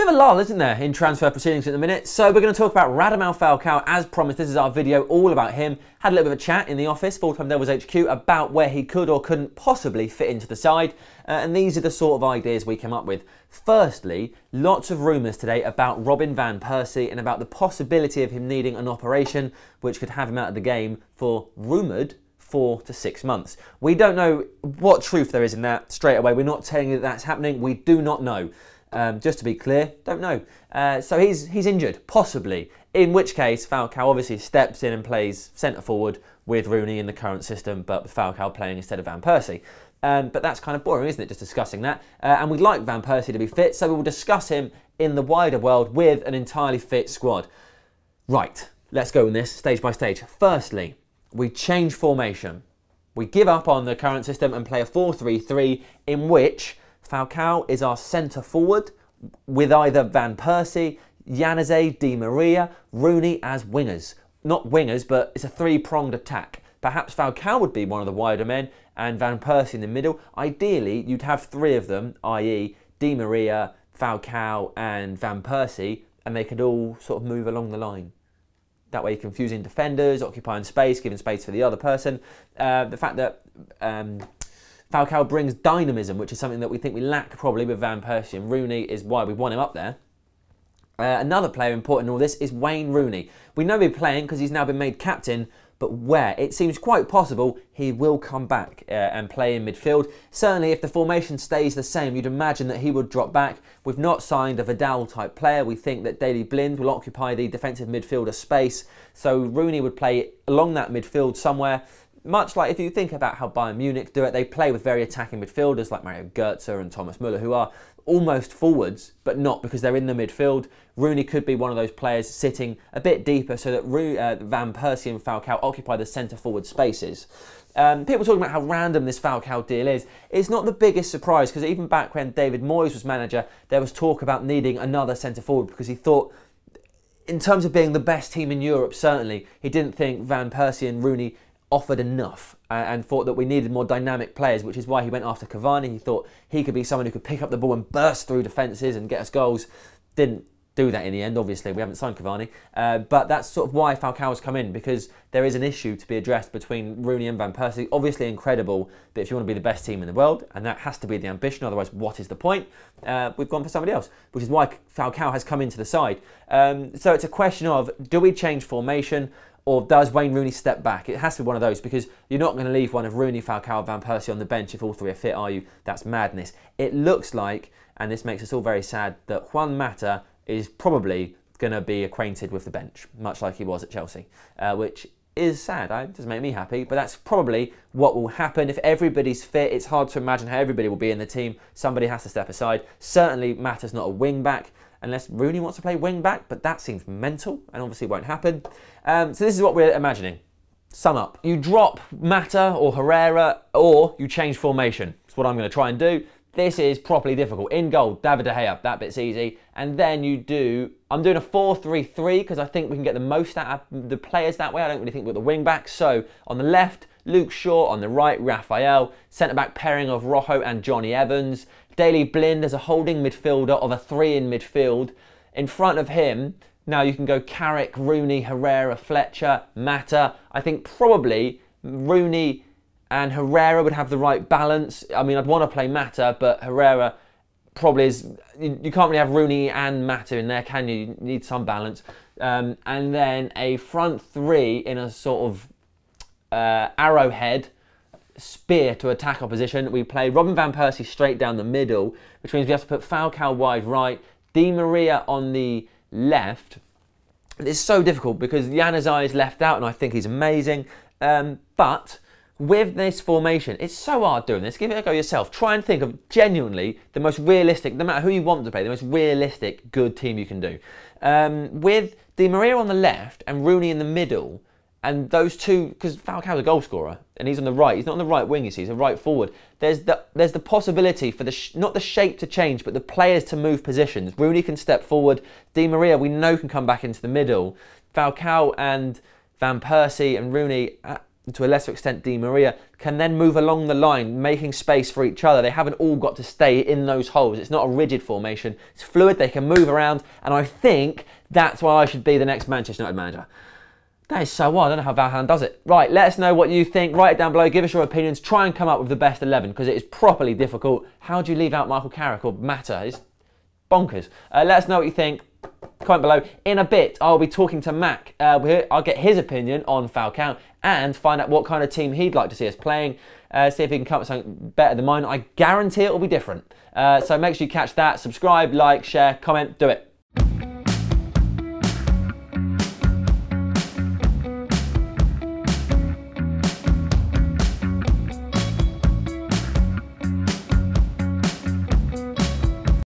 bit of a lull, isn't there, in transfer proceedings at the minute? So we're going to talk about Radamel Falcao. As promised, this is our video all about him. Had a little bit of a chat in the office, Full-Time Devils HQ, about where he could or couldn't possibly fit into the side. And these are the sort of ideas we came up with. Firstly, lots of rumours today about Robin van Persie and about the possibility of him needing an operation which could have him out of the game for rumoured 4 to 6 months. We don't know what truth there is in that straight away. We're not telling you that that's happening. We do not know. Just to be clear, don't know. So he's injured, possibly. In which case, Falcao obviously steps in and plays centre forward with Rooney in the current system, but with Falcao playing instead of Van Persie. But that's kind of boring, isn't it, just discussing that? And we'd like Van Persie to be fit, so we will discuss him in the wider world with an entirely fit squad. Right, let's go in this stage by stage. Firstly, we change formation. We give up on the current system and play a 4-3-3 in which Falcao is our centre forward with either Van Persie, Januzaj, Di Maria, Rooney as wingers. Not wingers, but it's a three-pronged attack. Perhaps Falcao would be one of the wider men and Van Persie in the middle. Ideally, you'd have three of them, i.e. Di Maria, Falcao and Van Persie, and they could all sort of move along the line. That way you're confusing defenders, occupying space, giving space for the other person. The fact that Falcao brings dynamism, which is something that we think we lack probably with Van Persie and Rooney, is why we want him up there. Another player important in all this is Wayne Rooney. We know he'll be playing because he's now been made captain, but where? It seems quite possible he will come back and play in midfield. Certainly if the formation stays the same, you'd imagine that he would drop back. We've not signed a Vidal type player. We think that Daley Blind will occupy the defensive midfielder space. So Rooney would play along that midfield somewhere. Much like if you think about how Bayern Munich do it, they play with very attacking midfielders like Mario Götze and Thomas Müller, who are almost forwards, but not because they're in the midfield. Rooney could be one of those players sitting a bit deeper so that Van Persie and Falcao occupy the centre forward spaces. People talking about how random this Falcao deal is. It's not the biggest surprise because even back when David Moyes was manager, there was talk about needing another centre forward because he thought, in terms of being the best team in Europe, certainly, he didn't think Van Persie and Rooney offered enough and thought that we needed more dynamic players, which is why he went after Cavani. He thought he could be someone who could pick up the ball and burst through defences and get us goals. Didn't do that in the end, obviously. We haven't signed Cavani. But that's sort of why Falcao's come in, because there is an issue to be addressed between Rooney and Van Persie. Obviously incredible, but if you want to be the best team in the world, and that has to be the ambition, otherwise what is the point? We've gone for somebody else, which is why Falcao has come into the side. So it's a question of, do we change formation? Or does Wayne Rooney step back? It has to be one of those because you're not going to leave one of Rooney, Falcao, Van Persie on the bench if all three are fit, are you? That's madness. It looks like, and this makes us all very sad, that Juan Mata is probably going to be acquainted with the bench, much like he was at Chelsea, which is sad. It doesn't make me happy, but that's probably what will happen. If everybody's fit, it's hard to imagine how everybody will be in the team. Somebody has to step aside. Certainly, Mata's not a wing-back, unless Rooney wants to play wing-back, but that seems mental and obviously won't happen. So this is what we're imagining. Sum up. You drop Mata or Herrera, or you change formation. That's what I'm going to try and do. This is properly difficult. In goal, David De Gea, that bit's easy. And then you do, I'm doing a 4-3-3 because I think we can get the most out of the players that way. I don't really think we're the wing-backs. So on the left, Luke Shaw, on the right, Raphael. Centre-back pairing of Rojo and Johnny Evans. Daley Blind as a holding midfielder of a 3 in midfield. In front of him, now you can go Carrick, Rooney, Herrera, Fletcher, Mata. I think probably Rooney and Herrera would have the right balance. I mean, I'd want to play Mata, but Herrera probably is... You can't really have Rooney and Mata in there, can you? You need some balance. And then a front three in a sort of arrowhead spear to attack opposition. We play Robin van Persie straight down the middle, which means we have to put Falcao wide right, Di Maria on the left. It's so difficult because Januzaj is left out and I think he's amazing. But with this formation, it's so hard doing this. Give it a go yourself. Try and think of genuinely the most realistic, no matter who you want to play, the most realistic good team you can do. With Di Maria on the left and Rooney in the middle, and those two, because Falcao's a goal scorer, and he's on the right. He's not on the right wing, you see. He's a right forward. There's the possibility for not the shape to change, but the players to move positions. Rooney can step forward. Di Maria, we know, can come back into the middle. Falcao and Van Persie and Rooney, to a lesser extent Di Maria, can then move along the line, making space for each other. They haven't all got to stay in those holes. It's not a rigid formation. It's fluid. They can move around. And I think that's why I should be the next Manchester United manager. That is so wild. I don't know how Valhan does it. Right, let us know what you think. Write it down below. Give us your opinions. Try and come up with the best 11 because it is properly difficult. How do you leave out Michael Carrick or Mata? It's bonkers. Let us know what you think. Comment below. In a bit, I'll be talking to Mac. I'll get his opinion on Falcao and find out what kind of team he'd like to see us playing. See if he can come up with something better than mine. I guarantee it will be different. So make sure you catch that. Subscribe, like, share, comment. Do it.